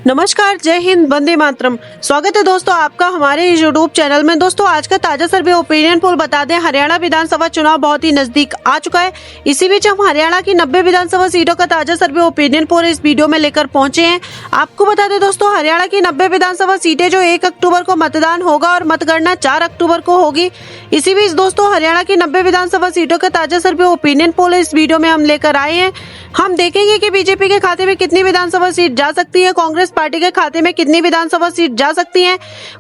नमस्कार, जय हिंद, वंदे मातरम। स्वागत है दोस्तों आपका हमारे यूट्यूब चैनल में। दोस्तों आज का ताजा सर्वे ओपिनियन पोल बता दें, हरियाणा विधानसभा चुनाव बहुत ही नजदीक आ चुका है। इसी बीच हम हरियाणा की 90 विधानसभा सीटों का ताजा सर्वे ओपिनियन पोल इस वीडियो में लेकर पहुंचे हैं। आपको बता दें दोस्तों, हरियाणा की 90 विधानसभा सीटें जो 1 अक्टूबर को मतदान होगा और मतगणना 4 अक्टूबर को होगी। इसी बीच दोस्तों हरियाणा की 90 विधानसभा सीटों का ताजा सर्वे ओपिनियन पोल इस वीडियो में हम लेकर आए हैं। हम देखेंगे कि बीजेपी के खाते में कितनी विधानसभा सीट जा सकती है, कांग्रेस पार्टी के खाते में कितनी विधानसभा सीट जा सकती है।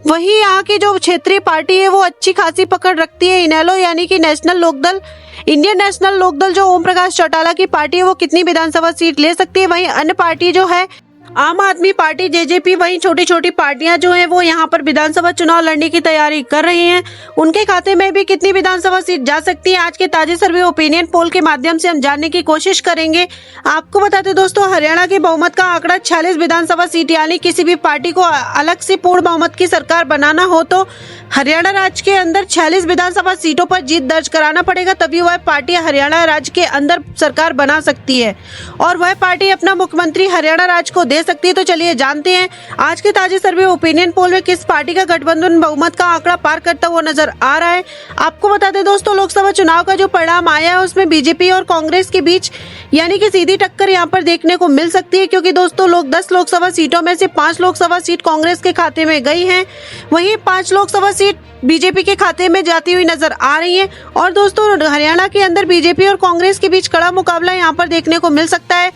वहीं यहाँ की जो क्षेत्रीय पार्टी है वो अच्छी खासी पकड़ रखती है। इनेलो यानी कि national Lokdal, Indian national Lokdal जो ओम प्रकाश चौटाला की पार्टी है वो कितनी विधानसभा सीट ले सकती है। वहीं अन्य पार्टी जो है आम आदमी पार्टी, जेजेपी, वहीं छोटी छोटी पार्टियां जो हैं वो यहाँ पर विधानसभा चुनाव लड़ने की तैयारी कर रही हैं। उनके खाते में भी कितनी विधानसभा सीट जा सकती है, आज के ताजे सर्वे ओपिनियन पोल के माध्यम से हम जानने की कोशिश करेंगे। आपको बताते दोस्तों, हरियाणा के बहुमत का आंकड़ा 46 विधानसभा सीट, यानी किसी भी पार्टी को अलग से पूर्ण बहुमत की सरकार बनाना हो तो हरियाणा राज्य के अंदर 46 विधानसभा सीटों पर जीत दर्ज कराना पड़ेगा, तभी वह पार्टी हरियाणा राज्य के अंदर सरकार बना सकती है और वह पार्टी अपना मुख्यमंत्री हरियाणा राज्य को दे सकती है। तो चलिए जानते हैं आज के ताजे सर्वे ओपिनियन पोल में किस पार्टी का गठबंधन बहुमत का आंकड़ा पार करता हुआ नजर आ रहा है। आपको बता दें दोस्तों, लोकसभा चुनाव का जो परिणाम आया है उसमें बीजेपी और कांग्रेस के बीच यानी कि सीधी टक्कर यहां पर देखने को मिल सकती है, क्योंकि दोस्तों 10 लोकसभा सीटों में से 5 लोकसभा सीट कांग्रेस के खाते में गई हैं, वहीं 5 लोकसभा सीट बीजेपी के खाते में जाती हुई नजर आ रही है। और दोस्तों हरियाणा के अंदर बीजेपी और कांग्रेस के बीच कड़ा मुकाबला यहाँ पर देखने को मिल सकता है।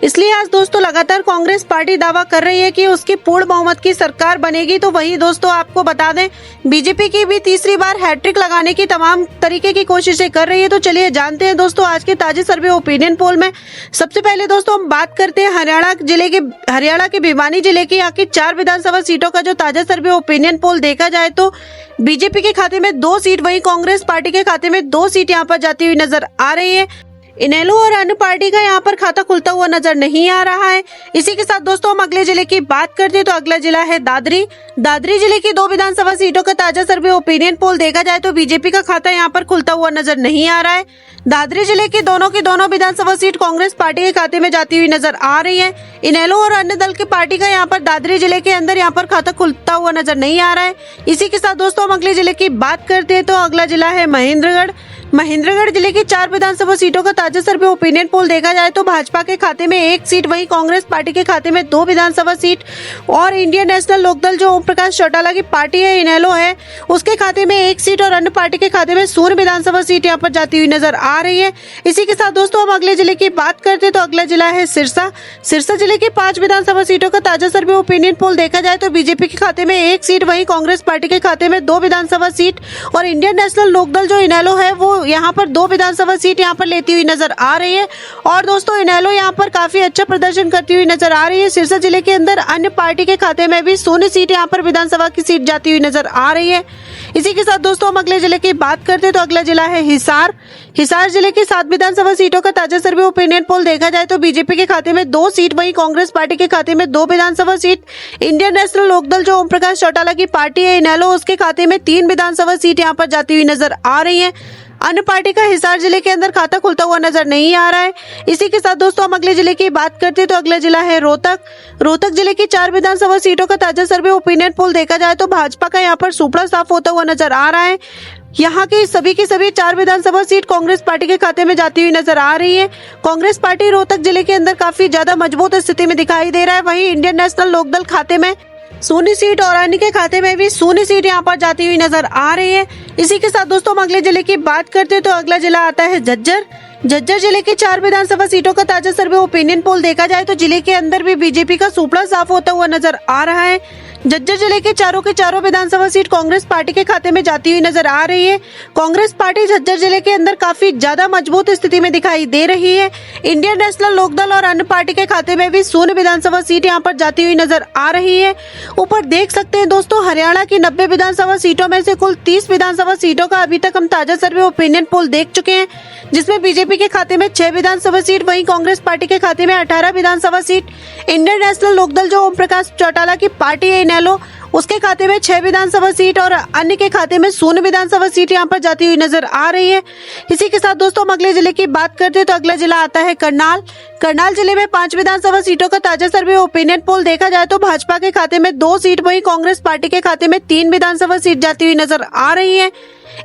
इसलिए आज दोस्तों लगातार कांग्रेस पार्टी दावा कर रही है कि उसकी पूर्ण बहुमत की सरकार बनेगी। तो वही दोस्तों आपको बता दें, बीजेपी की भी तीसरी बार हैट्रिक लगाने की तमाम तरीके की कोशिशें कर रही है। तो चलिए जानते हैं दोस्तों आज के ताजे सर्वे ओपिनियन पोल में। सबसे पहले दोस्तों हम बात करते हैं हरियाणा के भिवानी जिले की यहाँ की 4 विधानसभा सीटों का जो ताजा सर्वे ओपिनियन पोल देखा जाए तो बीजेपी के खाते में 2 सीट, वहीं कांग्रेस पार्टी के खाते में 2 सीट यहाँ पर जाती हुई नजर आ रही है। इनेलो और अन्य पार्टी का यहाँ पर खाता खुलता हुआ नजर नहीं आ रहा है। इसी के साथ दोस्तों हम अगले जिले की बात करते हैं तो अगला जिला है दादरी जिले की 2 विधानसभा सीटों का ताजा सर्वे ओपिनियन पोल देखा जाए तो बीजेपी का खाता यहाँ पर खुलता हुआ नजर नहीं आ रहा है। दादरी जिले की दोनों विधानसभा सीट कांग्रेस पार्टी के खाते में जाती हुई नजर आ रही है। इनेलो और अन्य दल की पार्टी का यहाँ पर दादरी जिले के अंदर यहाँ पर खाता खुलता हुआ नजर नहीं आ रहा है। इसी के साथ दोस्तों हम अगले जिले की बात करते हैं तो अगला जिला है महेंद्रगढ़ जिले की 4 विधानसभा सीटों का ताजा सर्वे ओपिनियन पोल देखा जाए तो भाजपा के खाते में 1 सीट, वहीं कांग्रेस पार्टी के खाते में 2 विधानसभा सीट और इंडियन नेशनल लोकदल जो ओम प्रकाश चौटाला की पार्टी है, इनेलो है, उसके खाते में 1 सीट और अन्य पार्टी के खाते में 0 विधानसभा सीट यहाँ पर जाती हुई नजर आ रही है। इसी के साथ दोस्तों हम अगले जिले की बात करते हैं तो अगला जिला है सिरसा जिले की 5 विधानसभा सीटों का ताजा सर्वे ओपिनियन पोल देखा जाए तो बीजेपी के खाते में 1 सीट, वहीं कांग्रेस पार्टी के खाते में 2 विधानसभा सीट और इंडियन नेशनल लोकदल जो इनेलो है वो यहाँ पर 2 विधानसभा सीट यहाँ पर लेती हुई नजर आ रही है। और दोस्तों इनेलो यहाँ पर काफी अच्छा प्रदर्शन करती हुई नजर आ रही है। सिरसा जिले के अंदर अन्य पार्टी के खाते में भी 0 सीट यहाँ पर विधानसभा की सीट जाती हुई नजर आ रही है। इसी के साथ दोस्तों हम अगले जिले की बात करते हैं तो अगला जिला है हिसार जिले की 7 विधानसभा सीटों का ताजा सर्वे ओपिनियन पोल देखा जाए तो बीजेपी के खाते में 2 सीट, वहीं कांग्रेस पार्टी के खाते में 2 विधानसभा सीट, इंडियन नेशनल लोकदल जो ओम प्रकाश चौटाला की पार्टी है, इनेलो, उसके खाते में 3 विधानसभा सीट यहाँ पर जाती हुई नजर आ रही है। अन्य पार्टी का हिसार जिले के अंदर खाता खुलता हुआ नजर नहीं आ रहा है। इसी के साथ दोस्तों हम अगले जिले की बात करते हैं तो अगला जिला है रोहतक जिले की 4 विधानसभा सीटों का ताजा सर्वे ओपिनियन पोल देखा जाए तो भाजपा का यहाँ पर सुपड़ा साफ होता हुआ नजर आ रहा है। यहाँ की सभी 4 विधानसभा सीट कांग्रेस पार्टी के खाते में जाती हुई नजर आ रही है। कांग्रेस पार्टी रोहतक जिले के अंदर काफी ज्यादा मजबूत स्थिति में दिखाई दे रहा है, वहीं इंडियन नेशनल लोकदल खाते में 0 सीट और अन्य के खाते में भी 0 सीट यहाँ पर जाती हुई नजर आ रही है। इसी के साथ दोस्तों हम अगले जिले की बात करते हैं तो अगला जिला आता है झज्जर जिले की 4 विधानसभा सीटों का ताजा सर्वे ओपिनियन पोल देखा जाए तो जिले के अंदर भी बीजेपी का सुपड़ा साफ होता हुआ नजर आ रहा है। झज्जर जिले के चारों विधानसभा सीट कांग्रेस पार्टी के खाते में जाती हुई नजर आ रही है। कांग्रेस पार्टी झज्जर जिले के अंदर काफी ज्यादा मजबूत स्थिति में दिखाई दे रही है। इंडियन नेशनल लोकदल और अन्य पार्टी के खाते में भी 0 विधानसभा सीट यहाँ पर जाती हुई नजर आ रही है। ऊपर देख सकते हैं दोस्तों, हरियाणा की 90 विधानसभा सीटों में से कुल 30 विधानसभा सीटों का अभी तक हम ताजा सर्वे ओपिनियन पोल देख चुके हैं, जिसमें बीजेपी के खाते में 6 विधानसभा सीट, वहीं कांग्रेस पार्टी के खाते में 18 विधानसभा सीट, इंडियन नेशनल लोकदल जो ओम प्रकाश चौटाला की पार्टी है, इनेलो, उसके खाते में 6 विधानसभा सीट और अन्य के खाते में 0 विधानसभा सीट यहाँ पर जाती हुई नजर आ रही है। इसी के साथ दोस्तों हम अगले जिले की बात करते हैं तो अगला जिला आता है करनाल। करनाल जिले में 5 विधानसभा सीटों का ताजा सर्वे ओपिनियन पोल देखा जाए तो भाजपा के खाते में 2 सीट, वहीं कांग्रेस पार्टी के खाते में 3 विधानसभा सीट जाती हुई नजर आ रही है।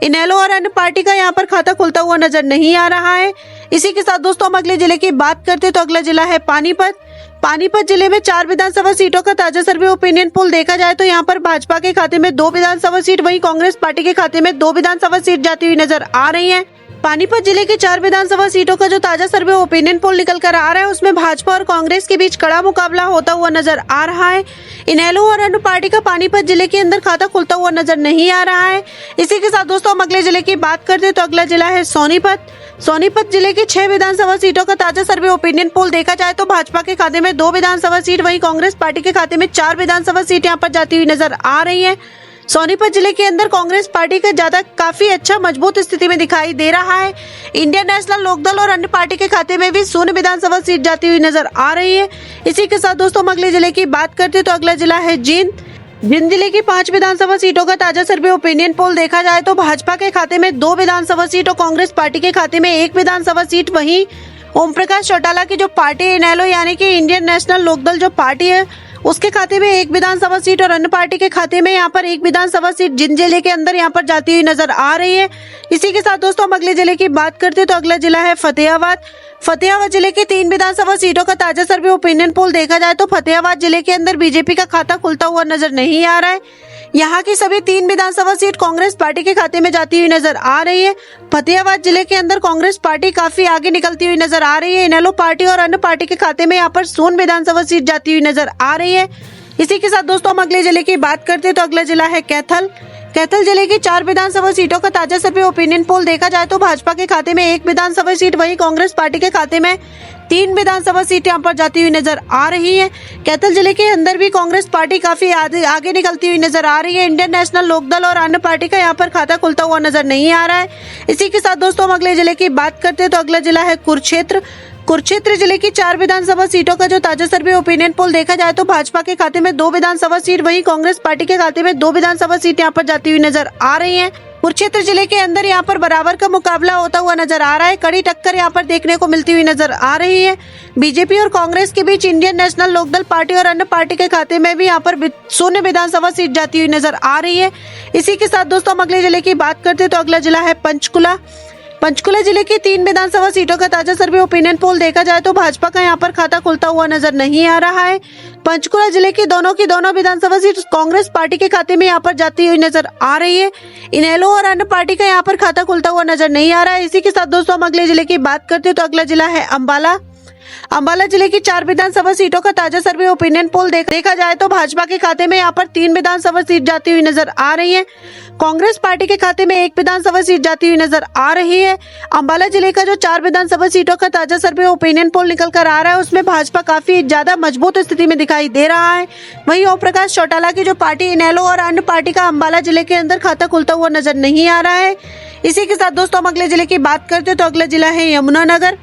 इनेलो और अन्य पार्टी का यहाँ पर खाता खुलता हुआ नजर नहीं आ रहा है। इसी के साथ दोस्तों हम अगले जिले की बात करते हैं तो अगला जिला है पानीपत। पानीपत जिले में 4 विधानसभा सीटों का ताजा सर्वे ओपिनियन पोल देखा जाए तो यहाँ पर भाजपा के खाते में 2 विधानसभा सीट, वहीं कांग्रेस पार्टी के खाते में 2 विधानसभा सीट जाती हुई नजर आ रही है। पानीपत जिले के 4 विधानसभा सीटों का जो ताजा सर्वे ओपिनियन पोल निकल कर आ रहा है उसमें भाजपा और कांग्रेस के बीच कड़ा मुकाबला होता हुआ नजर आ रहा है। इनेलो और अन्य पार्टी का पानीपत जिले के अंदर खाता खुलता हुआ नजर नहीं आ रहा है। इसी के साथ दोस्तों हम अगले जिले की बात करते हैं तो अगला जिला है सोनीपत। सोनीपत जिले के 6 विधानसभा सीटों का ताजा सर्वे ओपिनियन पोल देखा जाए तो भाजपा के खाते में 2 विधानसभा सीट, वहीं कांग्रेस पार्टी के खाते में 4 विधानसभा सीट यहाँ पर जाती हुई नजर आ रही है। सोनीपत जिले के अंदर कांग्रेस पार्टी का ज्यादा काफी अच्छा मजबूत स्थिति में दिखाई दे रहा है। इंडियन नेशनल लोकदल और अन्य पार्टी के खाते में भी 0 विधानसभा सीट जाती हुई नजर आ रही है। इसी के साथ दोस्तों हम अगले जिले की बात करते हैं तो अगला जिला है जींद। जींद जिले की 5 विधानसभा सीटों का ताजा सर्वे ओपिनियन पोल देखा जाए तो भाजपा के खाते में 2 विधानसभा सीट और कांग्रेस पार्टी के खाते में 1 विधानसभा सीट, वहीं ओम प्रकाश चौटाला की जो पार्टी इनेलो यानी कि इंडियन नेशनल लोकदल जो पार्टी है उसके खाते में 1 विधानसभा सीट और अन्य पार्टी के खाते में यहाँ पर 1 विधानसभा सीट जींद जिले के अंदर यहाँ पर जाती हुई नजर आ रही है। इसी के साथ दोस्तों हम अगले जिले की बात करते हैं तो अगला जिला है फतेहाबाद। फतेहाबाद जिले के 3 विधानसभा सीटों का ताजा सर्वे ओपिनियन पोल देखा जाए तो फतेहाबाद जिले के अंदर बीजेपी का खाता खुलता हुआ नजर नहीं आ रहा है। यहाँ की सभी 3 विधानसभा सीट कांग्रेस पार्टी के खाते में जाती हुई नजर आ रही है। फतेहाबाद जिले के अंदर कांग्रेस पार्टी काफी आगे निकलती हुई नजर आ रही है। इनेलो पार्टी और अन्य पार्टी के खाते में यहाँ पर 0 विधानसभा सीट जाती हुई नजर आ रही है। इसी के साथ दोस्तों हम अगले जिले की बात करते हैं तो अगला जिला है कैथल। कैथल जिले की 4 विधानसभा सीटों का ताजा सर्वे ओपिनियन पोल देखा जाए तो भाजपा के खाते में 1 विधानसभा सीट, वहीं कांग्रेस पार्टी के खाते में 3 विधानसभा सीट यहाँ पर जाती हुई नजर आ रही है। कैथल जिले के अंदर भी कांग्रेस पार्टी काफी आगे निकलती हुई नजर आ रही है। इंडियन नेशनल लोकदल और अन्य पार्टी का यहाँ पर खाता खुलता हुआ नजर नहीं आ रहा है। इसी के साथ दोस्तों हम अगले जिले की बात करते हैं तो अगला जिला है कुरुक्षेत्र। कुरुक्षेत्र जिले की 4 विधानसभा सीटों का जो ताजा सर्वे ओपिनियन पोल देखा जाए तो भाजपा के खाते में 2 विधानसभा सीट, वहीं कांग्रेस पार्टी के खाते में 2 विधानसभा सीट यहाँ पर जाती हुई नजर आ रही है। कुरुक्षेत्र जिले के अंदर यहाँ पर बराबर का मुकाबला होता हुआ नजर आ रहा है। कड़ी टक्कर यहाँ पर देखने को मिलती हुई नजर आ रही है। बीजेपी और कांग्रेस के बीच इंडियन नेशनल लोकदल पार्टी और अन्य पार्टी के खाते में भी यहाँ पर 0 विधानसभा सीट जाती हुई नजर आ रही है। इसी के साथ दोस्तों हम अगले जिले की बात करते हैं तो अगला जिला है पंचकुला। पंचकुला जिले की 3 विधानसभा सीटों का ताजा सर्वे ओपिनियन पोल देखा जाए तो भाजपा का यहाँ पर खाता खुलता हुआ नजर नहीं आ रहा है। पंचकुला जिले की दोनों विधानसभा सीट कांग्रेस पार्टी के खाते में यहाँ पर जाती हुई नजर आ रही है। इनेलो और अन्य पार्टी का यहाँ पर खाता खुलता हुआ नजर नहीं आ रहा है। इसी के साथ दोस्तों हम अगले जिले की बात करते हैं तो अगला जिला है अम्बाला। अम्बाला जिले की 4 विधानसभा सीटों का ताजा सर्वे ओपिनियन पोल देखा जाए तो भाजपा के खाते में यहाँ पर 3 विधानसभा सीट जाती हुई नजर आ रही है। कांग्रेस पार्टी के खाते में 1 विधानसभा सीट जाती हुई नजर आ रही है। अम्बाला जिले का जो 4 विधानसभा सीटों का ताजा सर्वे ओपिनियन पोल निकल कर आ रहा है उसमें भाजपा काफी ज्यादा मजबूत स्थिति में दिखाई दे रहा है। वहीं ओम प्रकाश चौटाला की जो पार्टी इनेलो और अन्य पार्टी का अम्बाला जिले के अंदर खाता खुलता हुआ नजर नहीं आ रहा है। इसी के साथ दोस्तों हम अगले जिले की बात करते हैं तो अगला जिला है यमुनानगर।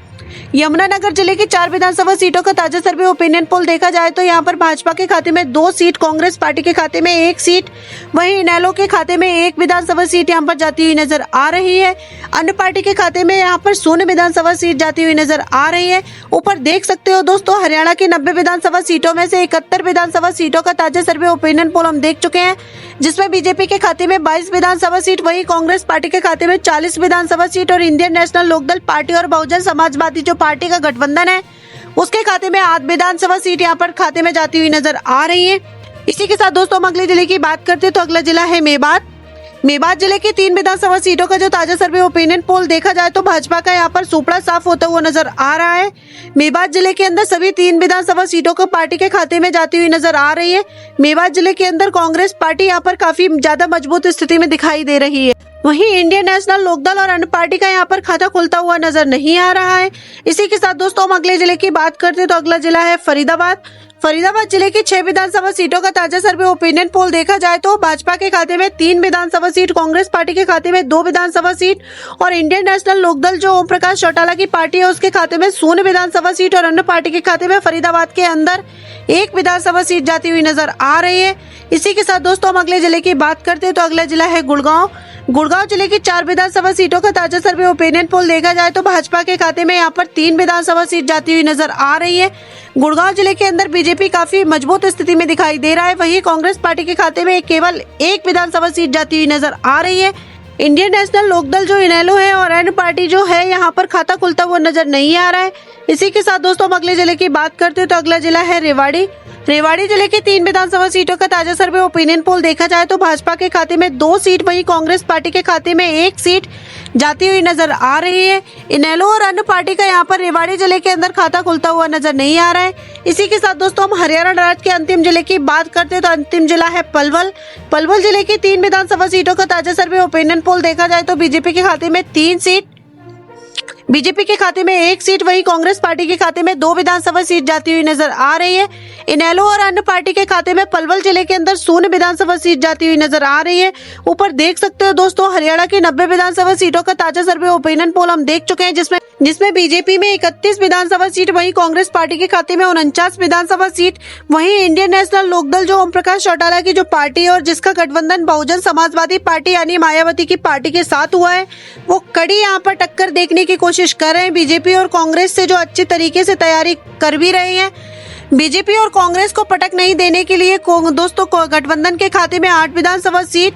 यमुनानगर जिले की 4 विधानसभा सीटों का ताजा सर्वे ओपिनियन पोल देखा जाए तो यहाँ पर भाजपा के खाते में 2 सीट, कांग्रेस पार्टी के खाते में 1 सीट, वहीं इनेलो के खाते में 1 विधानसभा सीट यहाँ पर जाती हुई नजर आ रही है। अन्य पार्टी के खाते में यहाँ पर 0 विधानसभा सीट जाती हुई नजर आ रही है। ऊपर देख सकते हो दोस्तों हरियाणा की 90 विधानसभा सीटों में से 71 विधानसभा सीटों का ताजा सर्वे ओपिनियन पोल हम देख चुके हैं, जिसमें बीजेपी के खाते में 22 विधानसभा सीट, वहीं कांग्रेस पार्टी के खाते में 40 विधानसभा सीट और इंडियन नेशनल लोकदल पार्टी और बहुजन समाजवादी जो पार्टी का गठबंधन है उसके खाते में 8 विधानसभा सीट यहाँ पर खाते में जाती हुई नजर आ रही है। इसी के साथ दोस्तों हम अगले जिले की बात करते हैं तो अगला जिला है मेवात। मेवात जिले की 3 विधानसभा सीटों का जो ताजा सर्वे ओपिनियन पोल देखा जाए तो भाजपा का यहाँ पर सुपड़ा साफ होता हुआ नजर आ रहा है। मेवात जिले के अंदर सभी 3 विधानसभा सीटों को पार्टी के खाते में जाती हुई नजर आ रही है। मेवात जिले के अंदर कांग्रेस पार्टी यहाँ पर काफी ज्यादा मजबूत स्थिति में दिखाई दे रही है। वहीं इंडियन नेशनल लोकदल और अन्य पार्टी का यहाँ पर खाता खुलता हुआ नजर नहीं आ रहा है। इसी के साथ दोस्तों हम अगले जिले की बात करते हैं तो अगला जिला है फरीदाबाद। फरीदाबाद जिले की 6 विधानसभा सीटों का ताजा सर्वे ओपिनियन पोल देखा जाए तो भाजपा के खाते में 3 विधानसभा सीट, कांग्रेस पार्टी के खाते में 2 विधानसभा सीट और इंडियन नेशनल लोकदल जो ओम प्रकाश चौटाला की पार्टी है उसके खाते में 0 विधानसभा सीट और अन्य पार्टी के खाते में फरीदाबाद के अंदर 1 विधानसभा सीट जाती हुई नजर आ रही है। इसी के साथ दोस्तों हम अगले जिले की बात करते हैं तो अगला जिला है गुड़गांव। गुड़गांव जिले की 4 विधानसभा सीटों का ताजा सर्वे ओपिनियन पोल देखा जाए तो भाजपा के खाते में यहाँ पर 3 विधानसभा सीट जाती हुई नजर आ रही है। गुड़गांव जिले के अंदर बीजेपी काफी मजबूत स्थिति में दिखाई दे रहा है, वहीं कांग्रेस पार्टी के खाते में केवल 1 विधानसभा सीट जाती हुई नजर आ रही है। इंडियन नेशनल लोकदल जो इनेलो है और अन्य पार्टी जो है यहाँ पर खाता खुलता हुआ नजर नहीं आ रहा है। इसी के साथ दोस्तों हम अगले जिले की बात करते हैं तो अगला जिला है रेवाड़ी। रेवाड़ी जिले की 3 विधानसभा सीटों का ताजा सर्वे ओपिनियन पोल देखा जाए तो भाजपा के खाते में 2 सीट, वहीं कांग्रेस पार्टी के खाते में 1 सीट जाती हुई नजर आ रही है। इनेलो और अन्य पार्टी का यहाँ पर रेवाड़ी जिले के अंदर खाता खुलता हुआ नजर नहीं आ रहा है। इसी के साथ दोस्तों हम हरियाणा राज्य के अंतिम जिले की बात करते हैं तो अंतिम जिला है पलवल। पलवल जिले की 3 विधानसभा सीटों का ताजा सर्वे ओपिनियन पोल देखा जाए तो बीजेपी के खाते में 3 सीट, बीजेपी के खाते में 1 सीट, वहीं कांग्रेस पार्टी के खाते में 2 विधानसभा सीट जाती हुई नजर आ रही है। इनेलो और अन्य पार्टी के खाते में पलवल जिले के अंदर 0 विधानसभा सीट जाती हुई नजर आ रही है। ऊपर देख सकते हो दोस्तों हरियाणा की 90 विधानसभा सीटों का ताजा सर्वे ओपिनियन पोल हम देख चुके हैं, जिसमें बीजेपी में 31 विधानसभा सीट, वहीं कांग्रेस पार्टी के खाते में 49 विधानसभा सीट, वहीं इंडियन नेशनल लोकदल जो ओम प्रकाश चौटाला की जो पार्टी है और जिसका गठबंधन बहुजन समाजवादी पार्टी यानी मायावती की पार्टी के साथ हुआ है, वो कड़ी यहाँ पर टक्कर देखने की कोशिश कर रहे हैं बीजेपी और कांग्रेस से, जो अच्छी तरीके से तैयारी कर भी रहे हैं। बीजेपी और कांग्रेस को पटक नहीं देने के लिए दोस्तों गठबंधन के खाते में 8 विधानसभा सीट,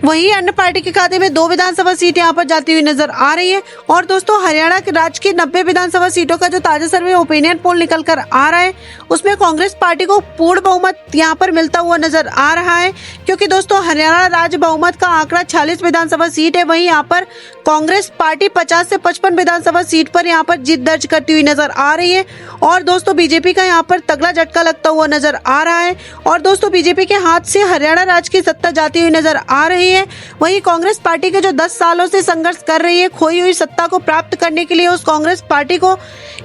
वहीं अन्य पार्टी के खाते में 2 विधानसभा सीट यहाँ पर जाती हुई नजर आ रही है। और दोस्तों हरियाणा राज्य की 90 विधानसभा सीटों का जो ताजा सर्वे ओपिनियन पोल निकल कर आ रहा है उसमें कांग्रेस पार्टी को पूर्ण बहुमत यहाँ पर मिलता हुआ नजर आ रहा है, क्योंकि दोस्तों हरियाणा राज्य बहुमत का आंकड़ा 46 विधानसभा सीट है, वहीं यहाँ पर कांग्रेस पार्टी 50 से 55 विधानसभा सीट पर यहाँ पर जीत दर्ज करती हुई नजर आ रही है। और दोस्तों बीजेपी का यहाँ पर तगड़ा झटका लगता हुआ नजर आ रहा है और दोस्तों बीजेपी के हाथ से हरियाणा राज्य की सत्ता जाती हुई नजर आ रही है। वहीं कांग्रेस पार्टी के जो 10 सालों से संघर्ष कर रही है खोई हुई सत्ता को प्राप्त करने के लिए, उस कांग्रेस पार्टी को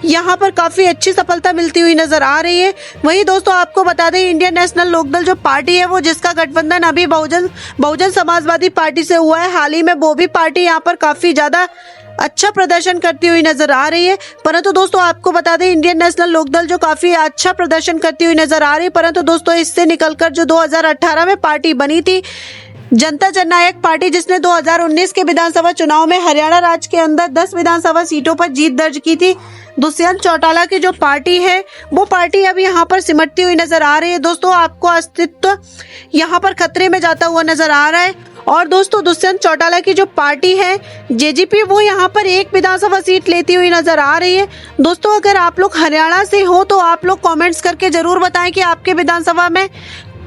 यहाँ पर काफी अच्छी सफलता मिलती हुई नजर आ रही है। वहीं दोस्तों आपको बता दें इंडियन नेशनल लोकदल जो पार्टी है वो जिसका गठबंधन अभी बहुजन समाजवादी पार्टी से हुआ है, हाल ही में वो भी पार्टी यहाँ पर काफी ज्यादा अच्छा प्रदर्शन करती हुई नजर आ रही है। परंतु दोस्तों आपको बता दें इंडियन नेशनल लोकदल जो काफी अच्छा प्रदर्शन करती हुई नजर आ रही है, परंतु दोस्तों इससे निकलकर जो 2018 में पार्टी बनी थी जनता जननायक पार्टी, जिसने 2019 के विधानसभा चुनाव में हरियाणा राज्य के अंदर 10 विधानसभा सीटों पर जीत दर्ज की थी, दुष्यंत चौटाला की जो पार्टी है वो पार्टी अब यहाँ पर सिमटती हुई नजर आ रही है। दोस्तों आपको अस्तित्व यहाँ पर खतरे में जाता हुआ नजर आ रहा है। और दोस्तों दुष्यंत चौटाला की जो पार्टी है जेजेपी वो यहाँ पर 1 विधानसभा सीट लेती हुई नजर आ रही है। दोस्तों अगर आप लोग हरियाणा से हो तो आप लोग कमेंट्स करके जरूर बताएं कि आपके विधानसभा में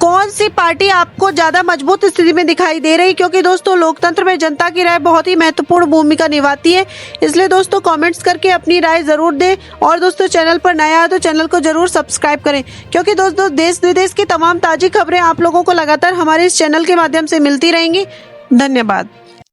कौन सी पार्टी आपको ज्यादा मजबूत स्थिति में दिखाई दे रही, क्योंकि दोस्तों लोकतंत्र में जनता की राय बहुत ही महत्वपूर्ण भूमिका निभाती है। इसलिए दोस्तों कमेंट्स करके अपनी राय जरूर दें और दोस्तों चैनल पर नया है तो चैनल को जरूर सब्सक्राइब करें, क्योंकि दोस्तों देश विदेश की तमाम ताजी खबरें आप लोगों को लगातार हमारे इस चैनल के माध्यम से मिलती रहेंगी। धन्यवाद।